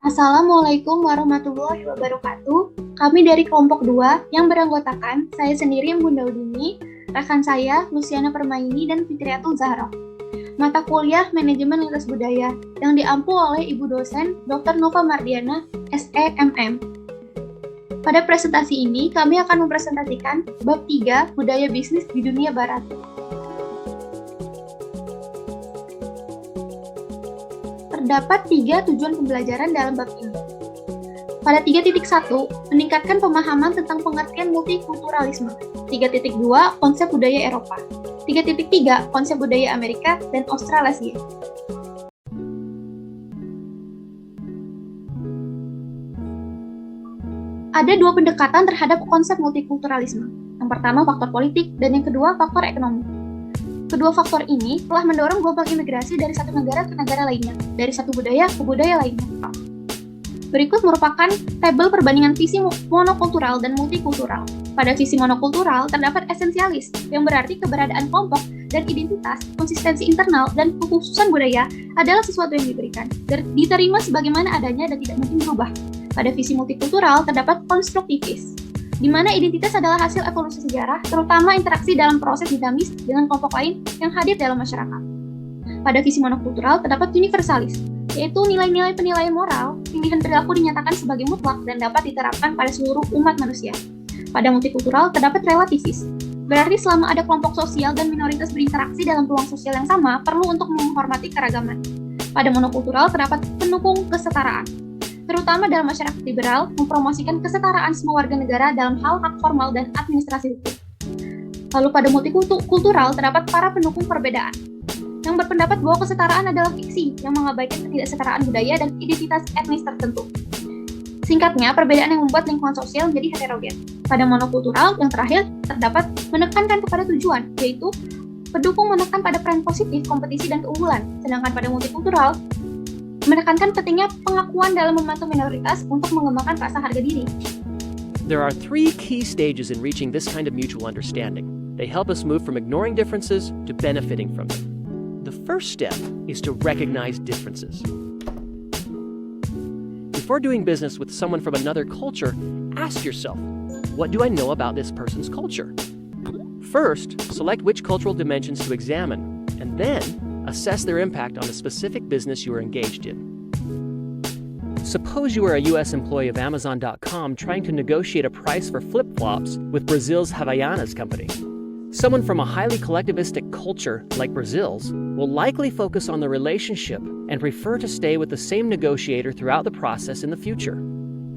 Assalamualaikum warahmatullahi wabarakatuh. Kami dari kelompok 2 yang beranggotakan saya sendiri Bunda Udini, rekan saya Luciana Permaini dan Fitriatul Zahra. Mata kuliah Manajemen Lintas Budaya yang diampu oleh Ibu dosen Dr. Nova Mardiana, SEMM. Pada presentasi ini kami akan mempresentasikan bab 3 Budaya Bisnis di Dunia Barat. Terdapat 3 tujuan pembelajaran dalam bab ini. Pada 3.1, meningkatkan pemahaman tentang pengertian multikulturalisme. 3.2, konsep budaya Eropa. 3.3, konsep budaya Amerika dan Australasia. Ada 2 pendekatan terhadap konsep multikulturalisme. Yang pertama faktor politik dan yang kedua faktor ekonomi. Kedua faktor ini telah mendorong global imigrasi dari satu negara ke negara lainnya, dari satu budaya ke budaya lainnya. Berikut merupakan tabel perbandingan visi monokultural dan multikultural. Pada visi monokultural terdapat esensialis, yang berarti keberadaan kelompok dan identitas, konsistensi internal, dan kekhususan budaya adalah sesuatu yang diberikan, diterima sebagaimana adanya dan tidak mungkin berubah. Pada visi multikultural terdapat konstruktivis, di mana identitas adalah hasil evolusi sejarah, terutama interaksi dalam proses dinamis dengan kelompok lain yang hadir dalam masyarakat. Pada visi monokultural terdapat universalis, yaitu nilai-nilai penilaian moral, pilihan perilaku dinyatakan sebagai mutlak dan dapat diterapkan pada seluruh umat manusia. Pada multikultural terdapat relativis, berarti selama ada kelompok sosial dan minoritas berinteraksi dalam ruang sosial yang sama, perlu untuk menghormati keragaman. Pada monokultural terdapat pendukung kesetaraan, terutama dalam masyarakat liberal, mempromosikan kesetaraan semua warga negara dalam hal hak formal dan administrasi hukum. Lalu pada multikultural terdapat para pendukung perbedaan, yang berpendapat bahwa kesetaraan adalah fiksi yang mengabaikan ketidaksetaraan budaya dan identitas etnis tertentu. Singkatnya, perbedaan yang membuat lingkungan sosial menjadi heterogen. Pada monokultural, yang terakhir, terdapat menekankan kepada tujuan, yaitu pendukung menekan pada peran positif, kompetisi, dan keunggulan. Sedangkan pada multikultural, menekankan pentingnya pengakuan dalam membantu minoritas untuk mengembangkan rasa harga diri. There are 3 key stages in reaching this kind of mutual understanding. They help us move from ignoring differences to benefiting from them. The first step is to recognize differences. Before doing business with someone from another culture, ask yourself, what do I know about this person's culture? First, select which cultural dimensions to examine, and then assess their impact on the specific business you are engaged in. Suppose you are a U.S. employee of Amazon.com trying to negotiate a price for flip-flops with Brazil's Havaianas company. Someone from a highly collectivistic culture like Brazil's will likely focus on the relationship and prefer to stay with the same negotiator throughout the process in the future.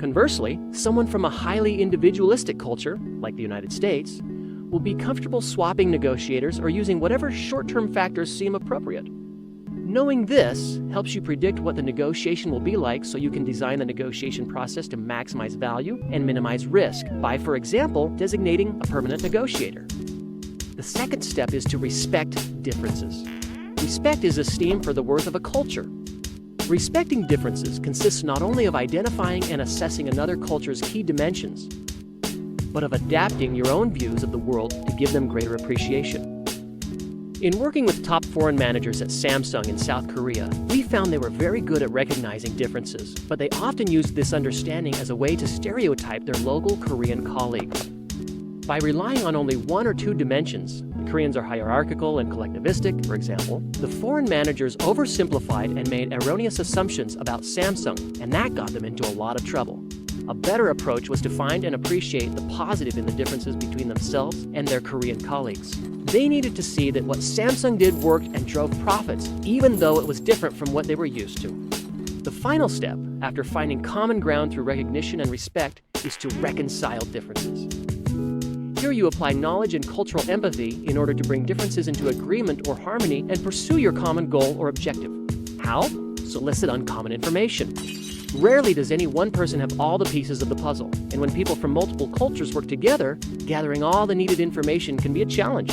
Conversely, someone from a highly individualistic culture, like the United States, will be comfortable swapping negotiators or using whatever short-term factors seem appropriate. Knowing this helps you predict what the negotiation will be like so you can design the negotiation process to maximize value and minimize risk by, for example, designating a permanent negotiator. The second step is to respect differences. Respect is esteem for the worth of a culture. Respecting differences consists not only of identifying and assessing another culture's key dimensions, but of adapting your own views of the world to give them greater appreciation. In working with top foreign managers at Samsung in South Korea, we found they were very good at recognizing differences, but they often used this understanding as a way to stereotype their local Korean colleagues. By relying on only 1 or 2 dimensions, the Koreans are hierarchical and collectivistic, for example, the foreign managers oversimplified and made erroneous assumptions about Samsung, and that got them into a lot of trouble. A better approach was to find and appreciate the positive in the differences between themselves and their Korean colleagues. They needed to see that what Samsung did worked and drove profits, even though it was different from what they were used to. The final step, after finding common ground through recognition and respect, is to reconcile differences. Here you apply knowledge and cultural empathy in order to bring differences into agreement or harmony and pursue your common goal or objective. How? Solicit uncommon information. Rarely does any one person have all the pieces of the puzzle, and when people from multiple cultures work together, gathering all the needed information can be a challenge.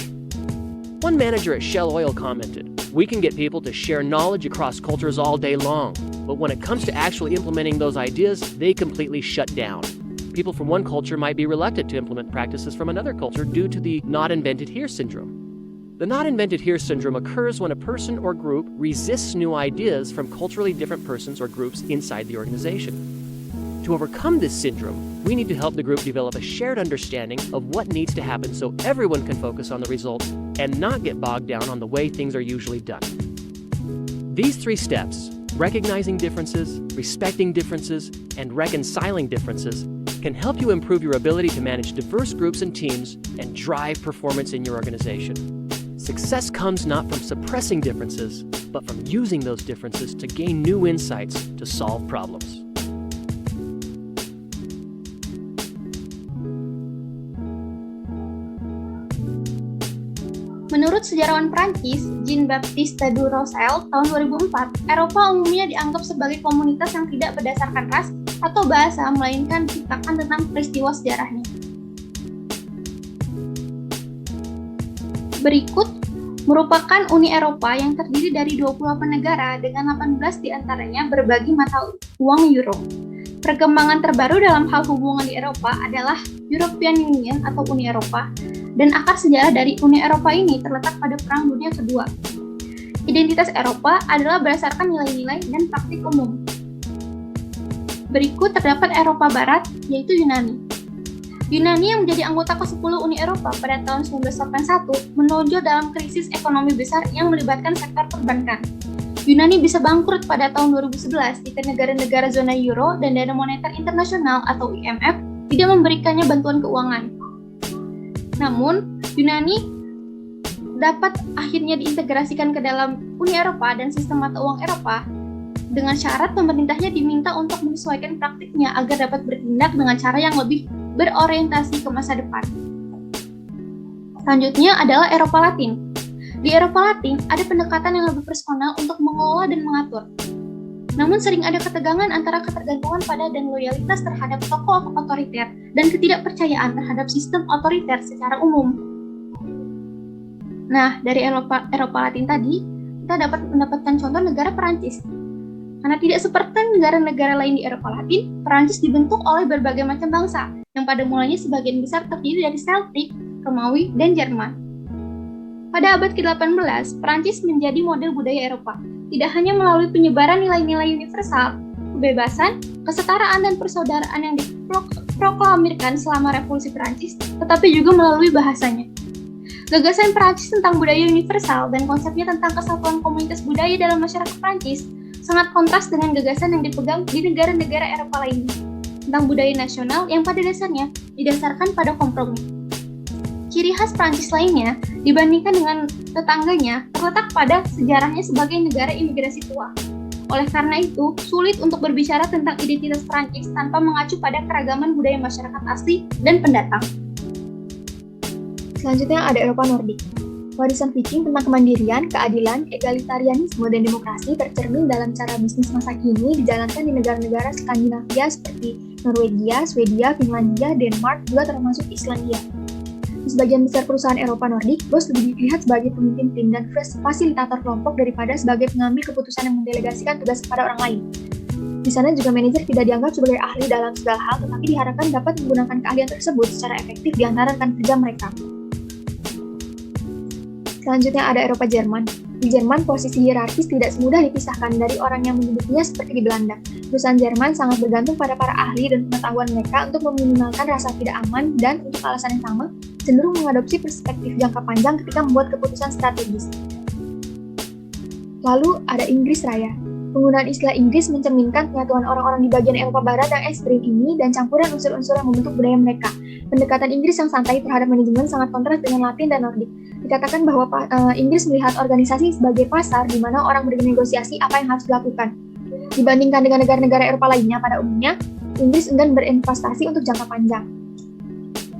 One manager at Shell Oil commented, "We can get people to share knowledge across cultures all day long, but when it comes to actually implementing those ideas, they completely shut down." People from one culture might be reluctant to implement practices from another culture due to the not invented here syndrome. The not invented here syndrome occurs when a person or group resists new ideas from culturally different persons or groups inside the organization. To overcome this syndrome, we need to help the group develop a shared understanding of what needs to happen so everyone can focus on the results and not get bogged down on the way things are usually done. These 3 steps, recognizing differences, respecting differences, and reconciling differences, can help you improve your ability to manage diverse groups and teams and drive performance in your organization. Success comes not from suppressing differences, but from using those differences to gain new insights to solve problems. Menurut sejarawan Prancis, Jean-Baptiste du Rosel, tahun 2004, Eropa umumnya dianggap sebagai komunitas yang tidak berdasarkan ras atau bahasa, melainkan diciptakan tentang peristiwa sejarahnya. Berikut merupakan Uni Eropa yang terdiri dari 28 negara dengan 18 diantaranya berbagi mata uang euro. Perkembangan terbaru dalam hal hubungan di Eropa adalah European Union atau Uni Eropa, dan akar sejarah dari Uni Eropa ini terletak pada Perang Dunia Kedua. Identitas Eropa adalah berdasarkan nilai-nilai dan praktik umum. Berikut terdapat Eropa Barat, yaitu Yunani. Yunani yang menjadi anggota ke-10 Uni Eropa pada tahun 1981 menonjol dalam krisis ekonomi besar yang melibatkan sektor perbankan. Yunani bisa bangkrut pada tahun 2011 jika negara-negara zona euro dan Dana Moneter Internasional atau IMF tidak memberikannya bantuan keuangan. Namun, Yunani dapat akhirnya diintegrasikan ke dalam Uni Eropa dan sistem mata uang Eropa dengan syarat pemerintahnya diminta untuk menyesuaikan praktiknya agar dapat bertindak dengan cara yang lebih berorientasi ke masa depan. Selanjutnya adalah Eropa Latin. Di Eropa Latin, ada pendekatan yang lebih personal untuk mengelola dan mengatur. Namun sering ada ketegangan antara ketergantungan pada dan loyalitas terhadap tokoh otoriter dan ketidakpercayaan terhadap sistem otoriter secara umum. Nah, dari Eropa Latin tadi, kita dapat mendapatkan contoh negara Perancis. Karena tidak seperti negara-negara lain di Eropa Latin, Perancis dibentuk oleh berbagai macam bangsa, yang pada mulanya sebagian besar terdiri dari Celtic, Romawi, dan Jerman. Pada abad ke-18, Perancis menjadi model budaya Eropa, tidak hanya melalui penyebaran nilai-nilai universal, kebebasan, kesetaraan, dan persaudaraan yang diproklamirkan selama Revolusi Perancis, tetapi juga melalui bahasanya. Gagasan Perancis tentang budaya universal dan konsepnya tentang kesatuan komunitas budaya dalam masyarakat Perancis sangat kontras dengan gagasan yang dipegang di negara-negara Eropa lainnya tentang budaya nasional yang pada dasarnya didasarkan pada kompromi. Ciri khas Prancis lainnya dibandingkan dengan tetangganya terletak pada sejarahnya sebagai negara imigrasi tua. Oleh karena itu, sulit untuk berbicara tentang identitas Prancis tanpa mengacu pada keragaman budaya masyarakat asli dan pendatang. Selanjutnya ada Eropa Nordik. Warisan Viking tentang kemandirian, keadilan, egalitarianisme, dan demokrasi tercermin dalam cara bisnis masa kini dijalankan di negara-negara Skandinavia seperti Norwegia, Swedia, Finlandia, Denmark, juga termasuk Islandia. Di sebagian besar perusahaan Eropa Nordik, bos lebih dilihat sebagai pemimpin tim dan fasilitator kelompok daripada sebagai pengambil keputusan yang mendelegasikan tugas kepada orang lain. Di sana juga manajer tidak dianggap sebagai ahli dalam segala hal, tetapi diharapkan dapat menggunakan keahlian tersebut secara efektif di antara rekan kerja mereka. Selanjutnya ada Eropa Jerman. Di Jerman, posisi hierarkis tidak semudah dipisahkan dari orang yang menyebutnya seperti di Belanda. Perusahaan Jerman sangat bergantung pada para ahli dan pengetahuan mereka untuk meminimalkan rasa tidak aman dan, untuk alasan yang sama, cenderung mengadopsi perspektif jangka panjang ketika membuat keputusan strategis. Lalu ada Inggris Raya. Penggunaan istilah Inggris mencerminkan penyatuan orang-orang di bagian Eropa Barat yang ekstrim ini dan campuran unsur-unsur yang membentuk budaya mereka. Pendekatan Inggris yang santai terhadap manajemen sangat kontras dengan Latin dan Nordik. Dikatakan bahwa Inggris melihat organisasi sebagai pasar di mana orang bernegosiasi apa yang harus dilakukan. Dibandingkan dengan negara-negara Eropa lainnya pada umumnya, Inggris enggan berinvestasi untuk jangka panjang.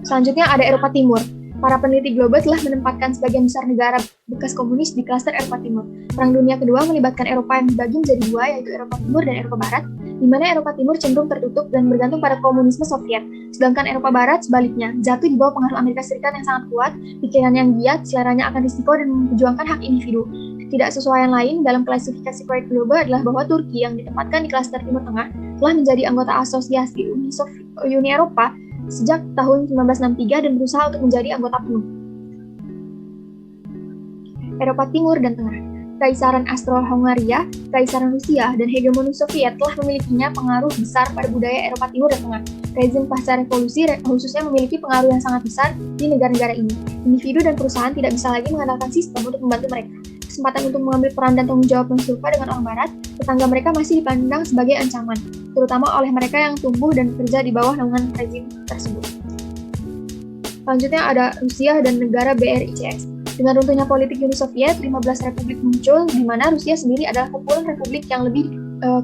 Selanjutnya ada Eropa Timur. Para peneliti global telah menempatkan sebagian besar negara bekas komunis di klaster Eropa Timur. Perang Dunia Kedua melibatkan Eropa yang dibagi menjadi dua, yaitu Eropa Timur dan Eropa Barat, di mana Eropa Timur cenderung tertutup dan bergantung pada komunisme Soviet, sedangkan Eropa Barat sebaliknya, jatuh di bawah pengaruh Amerika Serikat yang sangat kuat, pikiran yang giat, seleranya akan risiko dan memperjuangkan hak individu. Tidak sesuai yang lain dalam klasifikasi proyek global adalah bahwa Turki yang ditempatkan di klaster Timur Tengah telah menjadi anggota asosiasi Uni Eropa sejak tahun 1963 dan berusaha untuk menjadi anggota penuh. Eropa Timur dan Tengah. Kaisaran Austro-Hungaria, Kaisaran Rusia, dan hegemoni Soviet telah memilikinya pengaruh besar pada budaya Eropa Timur dan Tengah. Rezim pasca revolusi khususnya memiliki pengaruh yang sangat besar di negara-negara ini. Individu dan perusahaan tidak bisa lagi mengandalkan sistem untuk membantu mereka. Kesempatan untuk mengambil peran dan tanggung jawab yang serupa dengan orang Barat, tetangga mereka masih dipandang sebagai ancaman, terutama oleh mereka yang tumbuh dan bekerja di bawah naungan rezim tersebut. Selanjutnya ada Rusia dan negara BRICS. Dengan runtuhnya politik Uni Soviet, 15 republik muncul, di mana Rusia sendiri adalah kumpulan republik yang lebih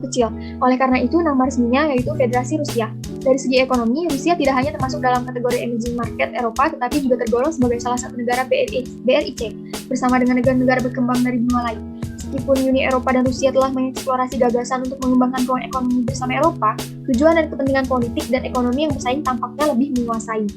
kecil. Oleh karena itu, nama resminya yaitu Federasi Rusia. Dari segi ekonomi, Rusia tidak hanya termasuk dalam kategori emerging market Eropa, tetapi juga tergolong sebagai salah satu negara BRIC, bersama dengan negara-negara berkembang dari benua lain. Meskipun Uni Eropa dan Rusia telah mengeksplorasi gagasan untuk mengembangkan ruang ekonomi bersama Eropa, tujuan dan kepentingan politik dan ekonomi yang bersaing tampaknya lebih menguasai.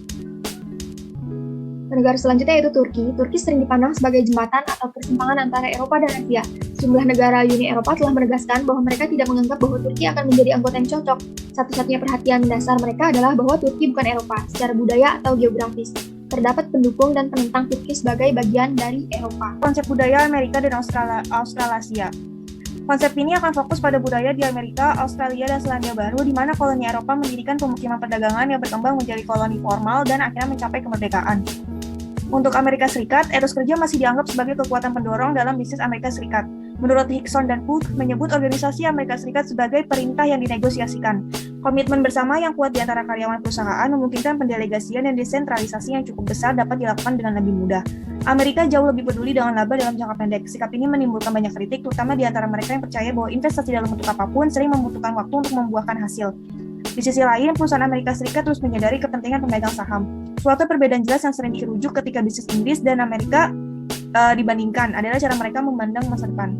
Negara selanjutnya yaitu Turki. Turki sering dipandang sebagai jembatan atau persimpangan antara Eropa dan Asia. Sejumlah negara Uni Eropa telah menegaskan bahwa mereka tidak menganggap bahwa Turki akan menjadi anggota yang cocok. Satu-satunya perhatian dasar mereka adalah bahwa Turki bukan Eropa, secara budaya atau geografis. Terdapat pendukung dan penentang Turki sebagai bagian dari Eropa. Konsep budaya Amerika dan Australasia. Konsep ini akan fokus pada budaya di Amerika, Australia, dan Selandia Baru, di mana koloni Eropa mendirikan pemukiman perdagangan yang berkembang menjadi koloni formal dan akhirnya mencapai kemerdekaan. Untuk Amerika Serikat, etos kerja masih dianggap sebagai kekuatan pendorong dalam bisnis Amerika Serikat. Menurut Hickson dan Polk, menyebut organisasi Amerika Serikat sebagai perintah yang dinegosiasikan. Komitmen bersama yang kuat di antara karyawan perusahaan memungkinkan pendelegasian dan desentralisasi yang cukup besar dapat dilakukan dengan lebih mudah. Amerika jauh lebih peduli dengan laba dalam jangka pendek. Sikap ini menimbulkan banyak kritik, terutama di antara mereka yang percaya bahwa investasi dalam bentuk apapun sering membutuhkan waktu untuk membuahkan hasil. Di sisi lain, perusahaan Amerika Serikat terus menyadari kepentingan pemegang saham. Suatu perbedaan jelas yang sering dirujuk ketika bisnis Inggris dan Amerika dibandingkan adalah cara mereka memandang masa depan.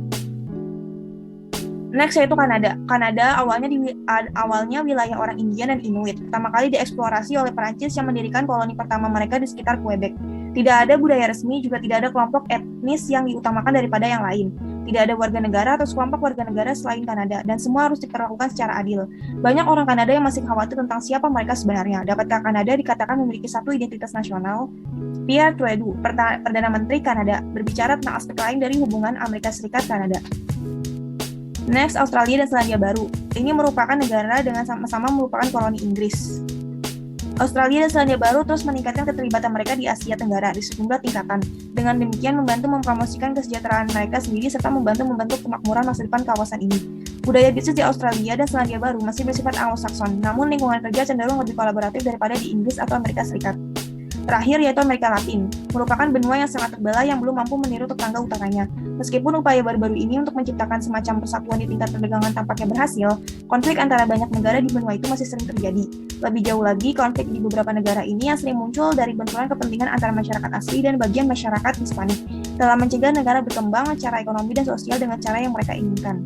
Next yaitu Kanada. Kanada awalnya wilayah orang Indian dan Inuit. Pertama kali dieksplorasi oleh Perancis yang mendirikan koloni pertama mereka di sekitar Quebec. Tidak ada budaya resmi, juga tidak ada kelompok etnis yang diutamakan daripada yang lain. Tidak ada warga negara atau sekelompok warga negara selain Kanada, dan semua harus diperlakukan secara adil. Banyak orang Kanada yang masih khawatir tentang siapa mereka sebenarnya. Dapatkah Kanada dikatakan memiliki satu identitas nasional? Pierre Trudeau, Perdana Menteri Kanada, berbicara tentang aspek lain dari hubungan Amerika Serikat-Kanada. Next, Australia dan Selandia Baru. Ini merupakan negara dengan sama-sama merupakan koloni Inggris. Australia dan Selandia Baru terus meningkatkan keterlibatan mereka di Asia Tenggara di sejumlah tingkatan. Dengan demikian membantu mempromosikan kesejahteraan mereka sendiri serta membantu membentuk kemakmuran masa depan kawasan ini. Budaya bisnis di Australia dan Selandia Baru masih bersifat Anglo-Saxon, namun lingkungan kerja cenderung lebih kolaboratif daripada di Inggris atau Amerika Serikat. Terakhir yaitu Amerika Latin, merupakan benua yang sangat terbelah yang belum mampu meniru tetangga utaranya. Meskipun upaya baru-baru ini untuk menciptakan semacam persatuan di tingkat perdagangan tampaknya berhasil, konflik antara banyak negara di benua itu masih sering terjadi. Lebih jauh lagi, konflik di beberapa negara ini yang sering muncul dari benturan kepentingan antara masyarakat asli dan bagian masyarakat Hispanik dalam mencegah negara berkembang secara ekonomi dan sosial dengan cara yang mereka inginkan.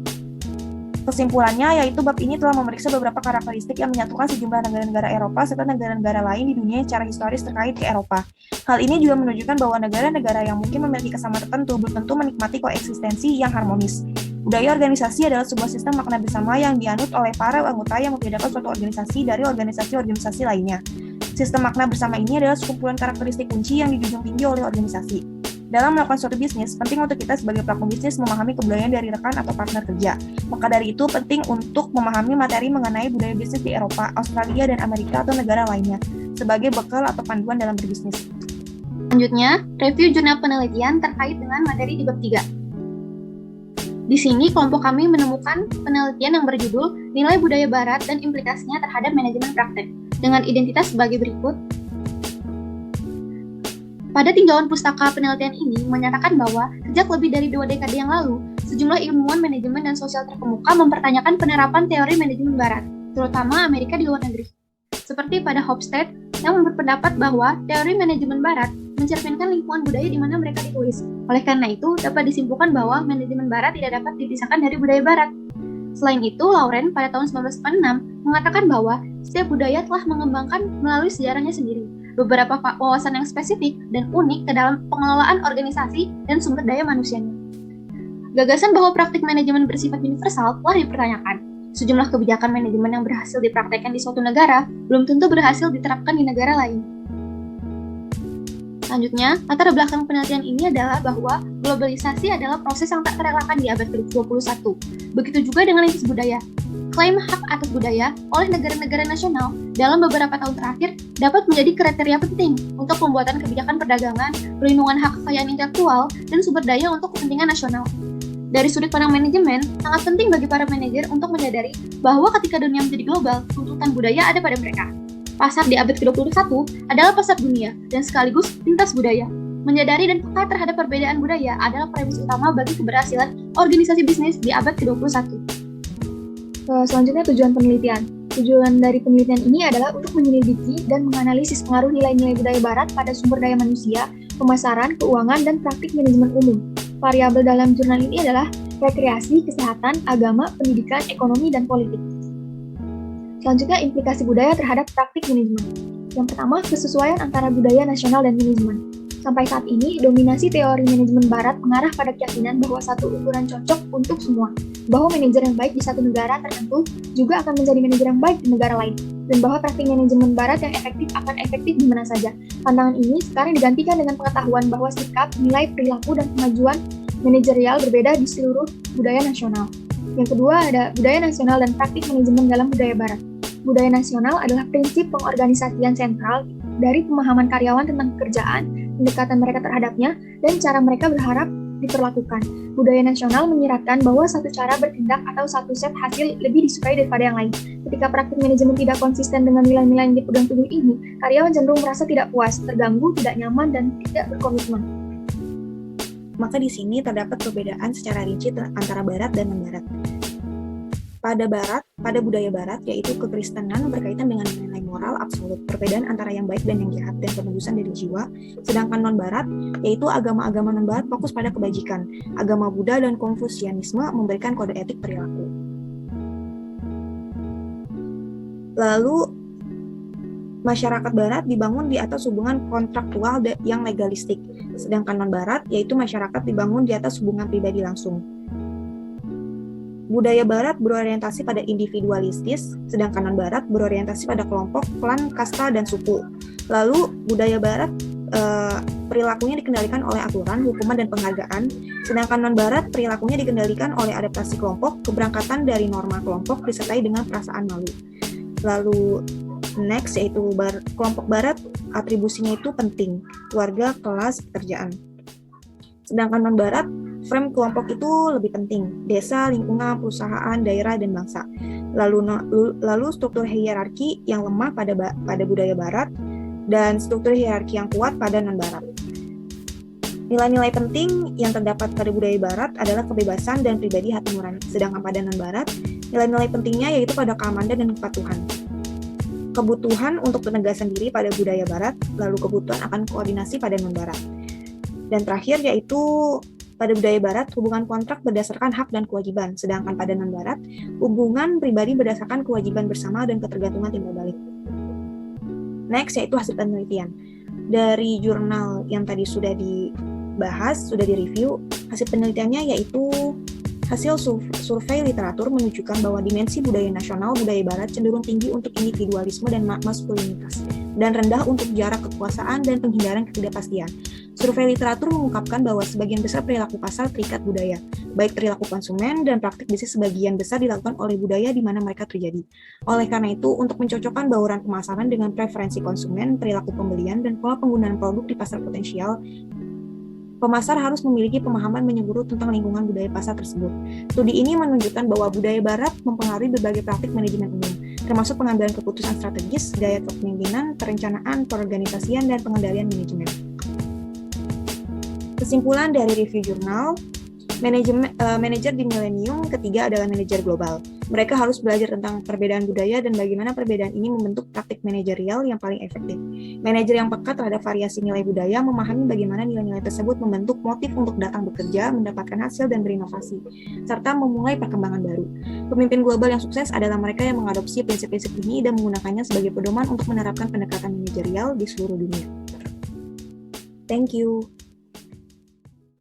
Kesimpulannya, yaitu bab ini telah memeriksa beberapa karakteristik yang menyatukan sejumlah negara-negara Eropa serta negara-negara lain di dunia secara historis terkait ke Eropa. Hal ini juga menunjukkan bahwa negara-negara yang mungkin memiliki kesamaan tertentu belum tentu menikmati koeksistensi yang harmonis. Budaya organisasi adalah sebuah sistem makna bersama yang dianut oleh para anggota yang membedakan suatu organisasi dari organisasi-organisasi lainnya. Sistem makna bersama ini adalah sekumpulan karakteristik kunci yang dijunjung tinggi oleh organisasi. Dalam melakukan suatu bisnis, penting untuk kita sebagai pelaku bisnis memahami kebudayaan dari rekan atau partner kerja. Maka dari itu, penting untuk memahami materi mengenai budaya bisnis di Eropa, Australia, dan Amerika atau negara lainnya, sebagai bekal atau panduan dalam berbisnis. Selanjutnya, review jurnal penelitian terkait dengan materi di bab 3. Di sini, kelompok kami menemukan penelitian yang berjudul Nilai Budaya Barat dan Implikasinya Terhadap Manajemen Praktek, dengan identitas sebagai berikut. Pada tinjauan pustaka penelitian ini menyatakan bahwa sejak lebih dari 2 dekade yang lalu, sejumlah ilmuwan manajemen dan sosial terkemuka mempertanyakan penerapan teori manajemen barat, terutama Amerika di luar negeri. Seperti pada Hofstede yang berpendapat bahwa teori manajemen barat mencerminkan lingkungan budaya di mana mereka ditulis. Oleh karena itu, dapat disimpulkan bahwa manajemen barat tidak dapat dipisahkan dari budaya barat. Selain itu, Lauren pada tahun 1946 mengatakan bahwa setiap budaya telah mengembangkan melalui sejarahnya sendiri beberapa wawasan yang spesifik dan unik ke dalam pengelolaan organisasi dan sumber daya manusianya. Gagasan bahwa praktik manajemen bersifat universal telah dipertanyakan. Sejumlah kebijakan manajemen yang berhasil dipraktekkan di suatu negara belum tentu berhasil diterapkan di negara lain. Selanjutnya, latar belakang penelitian ini adalah bahwa globalisasi adalah proses yang tak terelakkan di abad ke-21. Begitu juga dengan lintas budaya. Klaim hak atas budaya oleh negara-negara nasional dalam beberapa tahun terakhir dapat menjadi kriteria penting untuk pembuatan kebijakan perdagangan, perlindungan hak kekayaan intelektual, dan sumber daya untuk kepentingan nasional. Dari sudut pandang manajemen, sangat penting bagi para manajer untuk menyadari bahwa ketika dunia menjadi global, tuntutan budaya ada pada mereka. Pasar di abad ke-21 adalah pasar dunia dan sekaligus lintas budaya. Menyadari dan peka terhadap perbedaan budaya adalah premis utama bagi keberhasilan organisasi bisnis di abad ke-21. Selanjutnya tujuan penelitian. Tujuan dari penelitian ini adalah untuk menyelidiki dan menganalisis pengaruh nilai-nilai budaya barat pada sumber daya manusia, pemasaran, keuangan, dan praktik manajemen umum. Variabel dalam jurnal ini adalah rekreasi, kesehatan, agama, pendidikan, ekonomi, dan politik. Selanjutnya, implikasi budaya terhadap praktik manajemen. Yang pertama, kesesuaian antara budaya nasional dan manajemen. Sampai saat ini, dominasi teori manajemen barat mengarah pada keyakinan bahwa satu ukuran cocok untuk semua, bahwa manajer yang baik di satu negara tertentu juga akan menjadi manajer yang baik di negara lain, dan bahwa praktik manajemen barat yang efektif akan efektif di mana saja. Pandangan ini sekarang digantikan dengan pengetahuan bahwa sikap, nilai, perilaku, dan kemajuan manajerial berbeda di seluruh budaya nasional. Yang kedua ada budaya nasional dan praktik manajemen dalam budaya barat. Budaya nasional adalah prinsip pengorganisasian sentral dari pemahaman karyawan tentang pekerjaan, pendekatan mereka terhadapnya, dan cara mereka berharap diperlakukan. Budaya nasional menyiratkan bahwa satu cara bertindak atau satu set hasil lebih disukai daripada yang lain. Ketika praktik manajemen tidak konsisten dengan nilai-nilai yang dipegang teguh ini, karyawan cenderung merasa tidak puas, terganggu, tidak nyaman, dan tidak berkomitmen. Maka di sini terdapat perbedaan secara rinci antara barat dan non-barat. Pada budaya barat, yaitu kekristenan berkaitan dengan nilai moral absolut, perbedaan antara yang baik dan yang jahat, dan penebusan dari jiwa. Sedangkan non-barat, yaitu agama-agama non-barat fokus pada kebajikan. Agama Buddha dan Konfusianisme memberikan kode etik perilaku. Lalu, masyarakat barat dibangun di atas hubungan kontraktual yang legalistik, sedangkan non-barat, yaitu masyarakat dibangun di atas hubungan pribadi langsung. Budaya barat berorientasi pada individualistis, sedangkan non-barat berorientasi pada kelompok, klan, kasta, dan suku. Lalu, budaya barat perilakunya dikendalikan oleh aturan, hukuman, dan penghargaan, sedangkan non-barat perilakunya dikendalikan oleh adaptasi kelompok, keberangkatan dari norma kelompok, disertai dengan perasaan malu. Lalu, next yaitu kelompok barat, atribusinya itu penting, keluarga, kelas, pekerjaan. Sedangkan non-barat, frame kelompok itu lebih penting, desa, lingkungan, perusahaan, daerah, dan bangsa. Lalu struktur hierarki yang lemah pada budaya barat, dan struktur hierarki yang kuat pada non-barat. Nilai-nilai penting yang terdapat pada budaya barat adalah kebebasan dan pribadi hati nurani, sedangkan pada non-barat, nilai-nilai pentingnya yaitu pada keamanan dan kepatuhan. Kebutuhan untuk penegasan diri pada budaya barat, lalu kebutuhan akan koordinasi pada non-barat. Dan terakhir yaitu pada budaya barat, hubungan kontrak berdasarkan hak dan kewajiban, sedangkan pada non-barat, hubungan pribadi berdasarkan kewajiban bersama dan ketergantungan timbal balik. Next yaitu hasil penelitian. Dari jurnal yang tadi sudah dibahas, sudah direview, hasil penelitiannya yaitu hasil survei literatur menunjukkan bahwa dimensi budaya nasional budaya barat cenderung tinggi untuk individualisme dan maskulinitas, dan rendah untuk jarak kekuasaan dan penghindaran ketidakpastian. Survei literatur mengungkapkan bahwa sebagian besar perilaku pasar terikat budaya, baik perilaku konsumen dan praktik bisnis sebagian besar dilakukan oleh budaya di mana mereka terjadi. Oleh karena itu, untuk mencocokkan bauran pemasaran dengan preferensi konsumen, perilaku pembelian, dan pola penggunaan produk di pasar potensial, pemasar harus memiliki pemahaman menyeluruh tentang lingkungan budaya pasar tersebut. Studi ini menunjukkan bahwa budaya barat mempengaruhi berbagai praktik manajemen umum, termasuk pengambilan keputusan strategis, gaya kepemimpinan, perencanaan, perorganisasian, dan pengendalian manajemen. Kesimpulan dari review jurnal, manajer di milenium ketiga adalah manajer global. Mereka harus belajar tentang perbedaan budaya dan bagaimana perbedaan ini membentuk praktik manajerial yang paling efektif. Manajer yang peka terhadap variasi nilai budaya memahami bagaimana nilai-nilai tersebut membentuk motif untuk datang bekerja, mendapatkan hasil, dan berinovasi, serta memulai perkembangan baru. Pemimpin global yang sukses adalah mereka yang mengadopsi prinsip-prinsip ini dan menggunakannya sebagai pedoman untuk menerapkan pendekatan manajerial di seluruh dunia. Thank you.